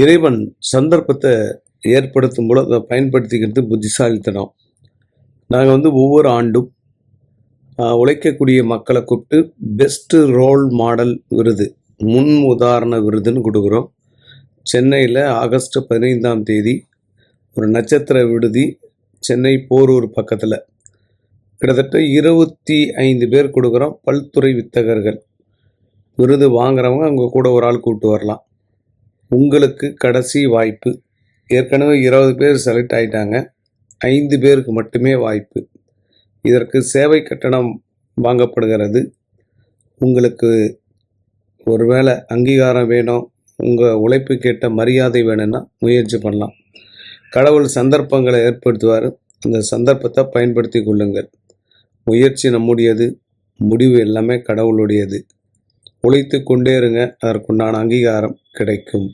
இறைவன் சந்தர்ப்பத்தை ஏற்படுத்தும் போது அதை பயன்படுத்திக்கிறது புத்திசாலித்தனம். நாங்கள் ஒவ்வொரு ஆண்டும் உழைக்கக்கூடிய மக்களை கூப்பிட்டு பெஸ்ட்டு ரோல் மாடல் விருது, முன் உதாரண விருதுன்னு கொடுக்குறோம். சென்னையில் ஆகஸ்ட் 15ஆம் தேதி ஒரு நட்சத்திர விடுதி, சென்னை போரூர் பக்கத்தில் கிட்டத்தட்ட 25 பேர் கொடுக்குறோம். பல்துறை வித்தகர்கள் விருது வாங்குறவங்க அவங்க கூட ஒரு ஆள் கூப்பிட்டு வரலாம். உங்களுக்கு கடைசி வாய்ப்பு. ஏற்கனவே 20 பேர் செலக்ட் ஆகிட்டாங்க, 5 பேருக்கு மட்டுமே வாய்ப்பு. இதற்கு சேவை கட்டணம் வாங்கப்படுகிறது. உங்களுக்கு ஒருவேளை அங்கீகாரம் வேணும், உங்கள் உழைப்புக்கேற்ற மரியாதை வேணும்னா முயற்சி பண்ணலாம். கடவுள் சந்தர்ப்பங்களை ஏற்படுத்துவார், அந்த சந்தர்ப்பத்தை பயன்படுத்தி கொள்ளுங்கள். முயற்சி நம்முடையது, முடிவு எல்லாமே கடவுளுடையது. உழைத்து கொண்டே இருங்க, அதற்குண்டான அங்கீகாரம் கிடைக்கும்.